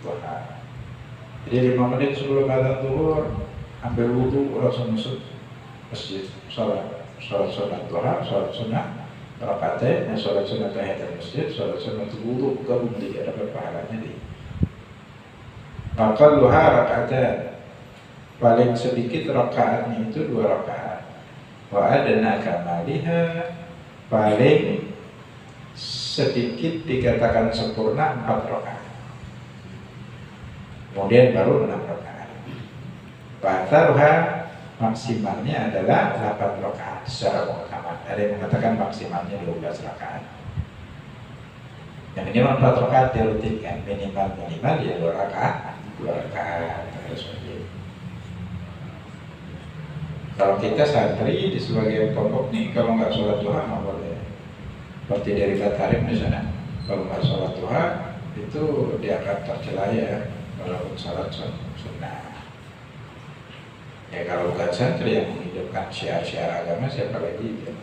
duha. Jadi 5 menit sebelum adzan zuhur ambil wudhu langsung masuk masjid, sholat duha, sholat sunnah rakaatain, sholat sunnah tahiyatul masjid, sholat sunnah wudhu, gabung dia dapat pahalanya di. Maka duha rakaatain, paling sedikit rakaatnya itu 2 rakaat. Wa adna kamaliha, paling sedikit dikatakan sempurna 4 rakaat. Kemudian baru 6 rakaat. Batarha, maksimalnya adalah 8 rakaat secara muhtamat. Ada yang mengatakan maksimalnya 12 rakaat. Yang minimal 4 rakaat dirutinkan, minimal ya 2 rakaat harus wajib. Kalau kita santri di sebagian kelompok nih, kalau nggak sholat duha nggak boleh. Seperti dari Batarim di sana, kalau nggak sholat duha itu dianggap tercela ya, walaupun sholat sunnah. Ya kalau bukan santri yang menghidupkan syiar-syiar agama, siapa lagi ya?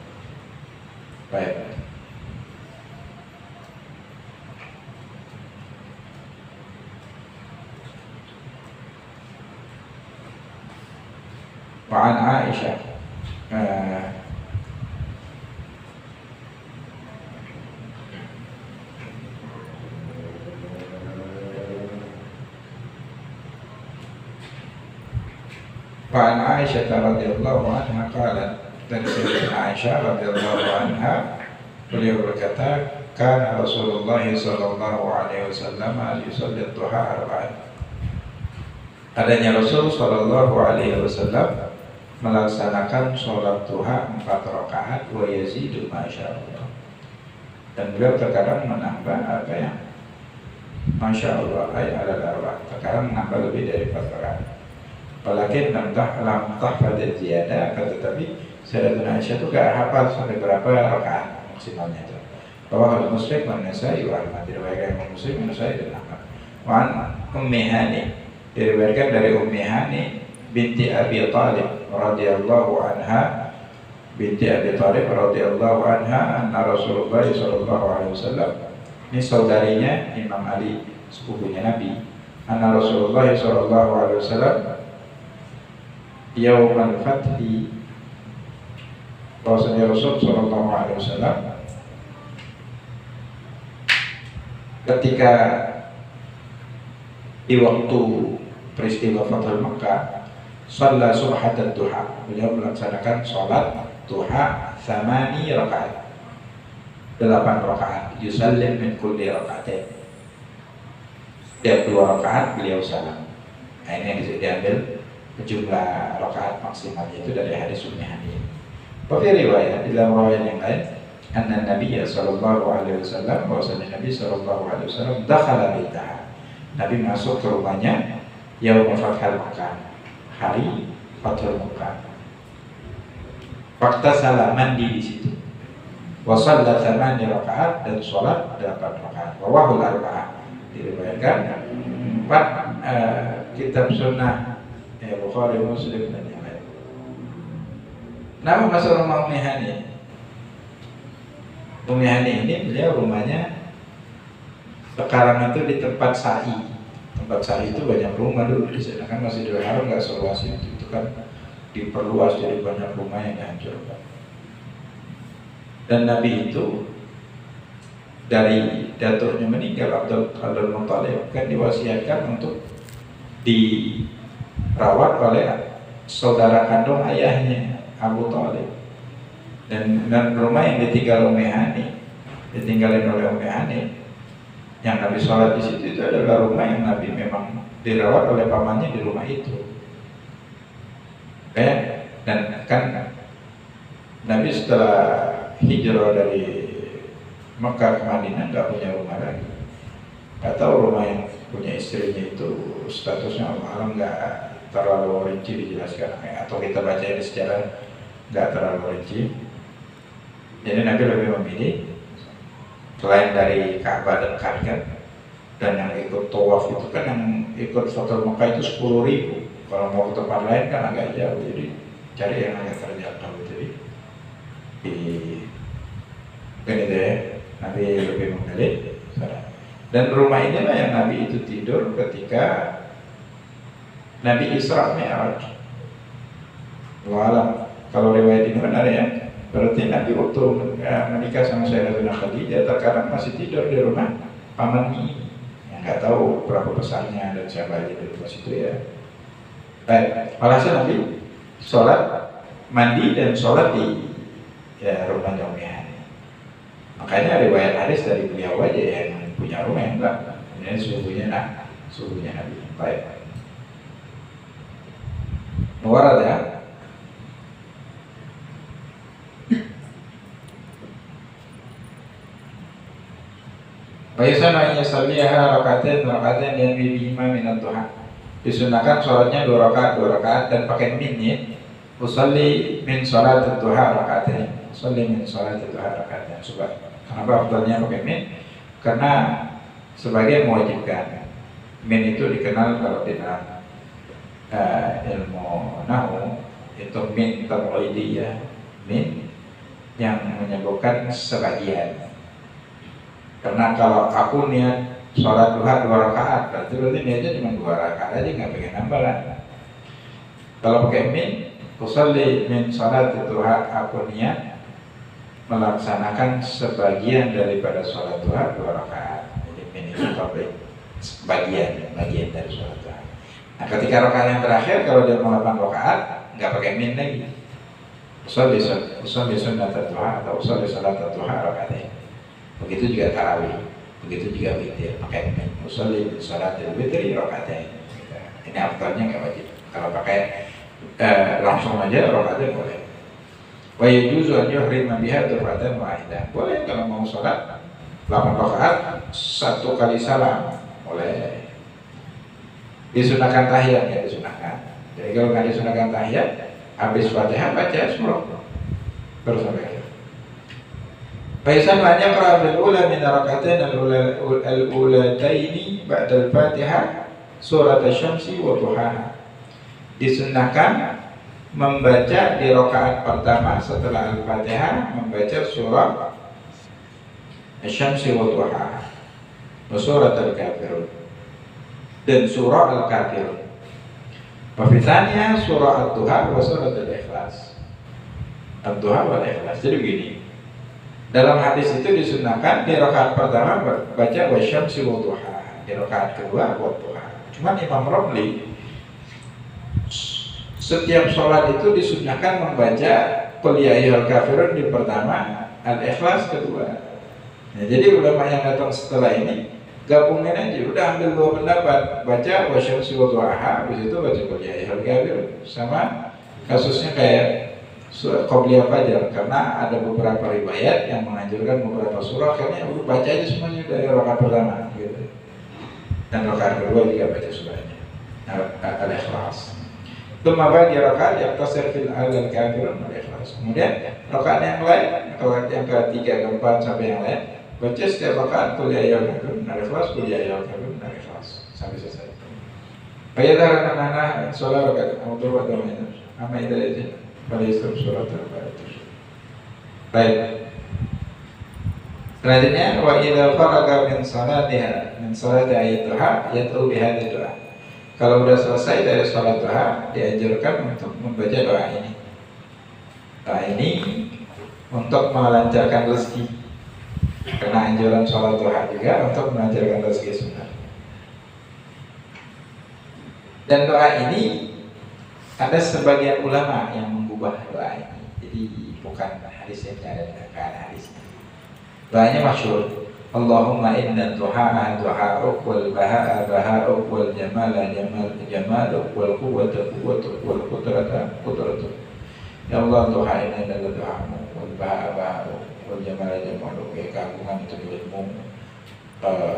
Baik. Wa'an Aisyah Wa'an Aisyah radhiyallahu anha qalat, dari Sayyidatina Aisyah radhiyallahu anha beliau berkata, kana Rasulullah sallallahu alaihi wasallam yusalli duha arba'an. Adanya Rasul sallallahu alaihi wasallam melaksanakan sholat duha 4 rakaat wa yazidu masyaallah, dan beliau terkadang menambah apa ya, masyaallah ay ala darba, terkadang menambah lebih dari 4 rakaat. Apalagi lam tahfadz ziyadah, tetapi Sayyidatuna Aisyah itu gak hafal sampai berapa rakaat maksimalnya itu. Bahwa kalau Muslim dan Nasai wa Ahmad, diriwayatkan Imam Muslim, Nasai dan Ahmad. Wa Ummi Hani, diriwayatkan dari Ummi Hani binti Abi Thalib radhiyallahu anha, binti Abi Thalib radhiyallahu anha, anna Rasulullah sallallahu alaihi wasallam, ini saudarinya Imam Ali, sepupunya Nabi, anna Rasulullah sallallahu alaihi wasallam yaumal fathi, bahwasanya Rasul sallallahu alaihi wasallam ketika di waktu peristiwa Fathul Makkah, shalla subhatat duha, beliau melaksanakan sholat duha 8 rakaat, 8 rakaat, yusallim min kulli rakaatain, setiap 2 rakaat beliau salam. Nah ini yang bisa diambil jumlah rakaat maksimalnya itu dari hadis Ummi Hani. Tapi riwayat, di dalam riwayat yang lain, anna Nabi sallallahu alaihi wasallam, bahwasanya Nabi sallallahu alaihi wasallam dakhala baitaha, Nabi masuk ke rumahnya yaum Fathul Makkah, hari Fathul Makkah. Fakta salah, mandi di situ. Wa shalla 8 rakaat, dan sholat 8 rakaat. Rawahul arba'ah, diriwayatkan 4 kitab sunnah, Bukhari, Muslim dan yang lain. Nama masuk rumah Ummi Hani. Ummi Hani ini beliau rumahnya sekarang itu di tempat sa'i. Tempat sa'i itu banyak rumah dulu di sana, kan Masjidil Haram nggak seluas itu kan diperluas jadi banyak rumah yang dihancurkan. Dan Nabi itu dari datuknya meninggal, Abdul Muttalib, kan diwasiatkan untuk dirawat oleh saudara kandung ayahnya Abu Thalib. Dan rumah yang ditinggal Ummi Hani, ditinggalin oleh Ummi Hani, yang Nabi sholat di situ, itu adalah rumah yang Nabi memang dirawat oleh pamannya di rumah itu. Dan kan Nabi setelah hijrah dari Mekah ke Madinah nggak punya rumah lagi. Nggak tahu rumah yang punya istrinya itu statusnya Allah nggak terlalu rinci dijelaskan, atau kita baca di sejarah nggak terlalu rinci. Jadi Nabi lebih memilih selain dari Ka'bah dan Ka'bah, dan yang ikut tawaf itu kan, yang ikut Fathul Makkah itu 10.000. Kalau mau ke tempat lain kan agak jauh, jadi cari yang agak terjangkau. Jadi ini deh, Nabi lebih memilih sana. Dan rumah inilah yang Nabi itu tidur ketika Nabi Isra Mi'raj. Walau kalau riwayat ini benar ya, berarti Nabi waktu menikah sama Sayyidatina Khadijah terkadang masih tidur di rumah paman ini. Yang nggak tahu berapa besarnya dan siapa aja di rumah situ ya. Baik, alhasil Nabi sholat, mandi dan sholat di rumahnya Ummi Hani. Makanya riwayat hadis dari beliau aja yang punya rumah yang enggak. Ini suhunya Nabi. Baik. Muwarad ya. Bayasan ayat salliha rakaatain yang bihima minat duha. Disunahkan sholatnya 2 rakaat dan pakai min ya. Usalli min sholat duha rakaatain. Usalli min sholat duha rakaatain. Kenapa afdalnya pakai min? Karena sebagai mewajibkan. Min itu dikenal kalau di dalam ilmu nahwu itu min tab'idiyah, min yang menyebutkan sebagian. Karena kalau aku niat sholat duha 2 rakaat, berarti niatnya cuma 2 rakaat aja, nggak pengen nambalan. Kalau pakai min, usalli min sholat duha, aku niat melaksanakan sebagian daripada sholat duha 2 rakaat. Jadi min itu topik bagian dari sholat duha. Nah, ketika rakaat yang terakhir kalau dia mau 8 rakaat, nggak pakai min lagi. Usalli sunnat duha atau usalli sholat duha rakaatain. Begitu juga tarawih, begitu juga witir, pakai min. Usolli min sholatil witri rakaatain. Ini afdalnya nggak wajib. Kalau pakai langsung aja rakaatnya boleh. Wa yajuzu an yuhrima biha dufatan wahidah. Boleh kalau mau sholat 8 rakaat 1 kali salam, boleh. Disunahkan tahiyat ya, disunahkan. Jadi kalau nggak disunahkan tahiyat, habis Fatihah baca surah terus sampai akhir. Faisan banyak bil ula min rakaatain al-ulataini ba'da al-Fatihah surat asy-syamsi wa duhaha. Disunahkan membaca di rakaat pertama setelah al-Fatihah membaca surah asy-syamsi wa duhaha, surat al-kafirun dan surah al-kafirun. Pembacaannya surah ad-duha wa surat al-ikhlas. Ad-duha wal ikhlas. Jadi begini. Dalam hadis itu disunahkan di rakaat pertama baca wasyamsi wa duha, di rakaat kedua wa duha. Cuma Imam Romli setiap sholat itu disunahkan membaca qul ya ayyuhal kafirun di pertama, al-ikhlas kedua. Nah, jadi ulama yang datang setelah ini gabungin aja, udah ambil 2 pendapat, baca wasyamsi wa duha, habis itu baca qul ya ayyuhal kafirun. Sama kasusnya kayak Qobliyah Fajar, karena ada beberapa riwayat yang menganjurkan beberapa surah karena baca aja semuanya dari rakaat pertama gitu. Dan rakaat kedua juga baca surahnya Al-Ikhlas. Tsumma ba'da rakaat yaqtasir fil al-kafirun al-Ikhlas. Kemudian rakaat yang lain, rakaat yang ketiga, keempat sampai yang lain, baca setiap rakaat qul ya ayyuhal kafirun al-Ikhlas, qul ya ayyuhal kafirun al-Ikhlas sampai selesai. Bayadara mana sholat rakaat untuk bagaimana? Apa itu aja? Pada istri surat al-Fatihah. Baik. Selanjutnya wa idza faraga min salatiha min salati ayatuha yatu bihadhihi doa. Kalau sudah selesai dari salat duha dianjurkan untuk membaca doa ini. Doa ini untuk melancarkan rezeki. Karena anjuran salat duha juga untuk melancarkan rezeki sunnah. Dan doa ini ada sebagian ulama yang mengubah doa ini. Jadi bukan hadis yang ada dalam hadis. Doanya masyhur. Allahumma inna duha'a duha'uk wal baha'a baha'uk wal jamala jamaluk wal quwwata quwwatuk wal qudrata qudratuk. Ya Allah, doa ini adalah doamu, wal baha'a baha'uk wal jamala jamaluk, ya keagungan itu milikmu,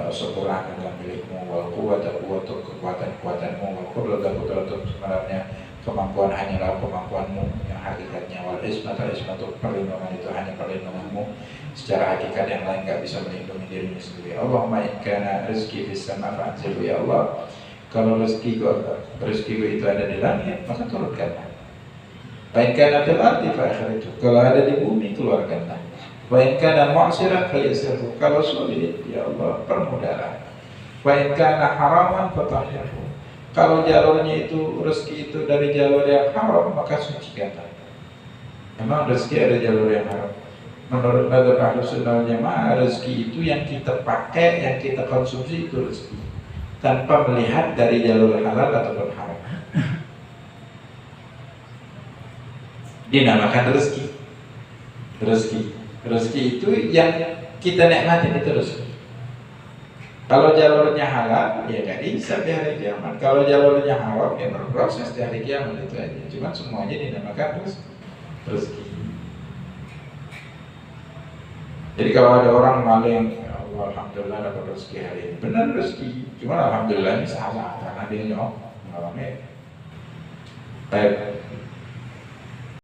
sempurna adalah milikmu, wal quwwata quwwatuk, kekuatan-kekuatanmu, wal qudrata qudratuk, sebenarnya kemampuan hanyalah kemampuanmu yang hakikatnya, wal ismatu perlindungan itu hanya perlindunganmu, secara hakikat yang lain gak bisa melindungi dirinya sendiri. Allahumma in kana rizki fis sama fa'anzilhu, ya Allah, kalau rezekiku itu ada di langit maka turunkanlah. Fa in kana fil ardi fa akhrijhu, kalau ada di bumi keluarkanlah. Wa in kana mu'siran fayassirhu. Kalau sulit, ya Allah permudahlah. Wa in kana haraman fatahhirhu. Kalau jalurnya itu rezeki itu dari jalur yang haram, maka sucikanlah. Memang rezeki ada jalur yang haram. Menurut mazhab Ahlus Sunnah wal Jamaah, rezeki itu yang kita pakai, yang kita konsumsi itu rezeki, tanpa melihat dari jalur halal ataupun haram. Dinamakan rezeki. Rezeki itu yang kita nikmati, itu rezeki. Kalau jalurnya halal, ya gak bisa di hari kiamat. Kalau jalurnya haram, ya berproses di hari kiamat, itu aja. Cuma semuanya dinamakan rezeki. Jadi kalau ada orang maling, ya Allah, alhamdulillah dapat rezeki hari ini. Benar rezeki, cuma alhamdulillah ini salah karena dia nyok. Baik.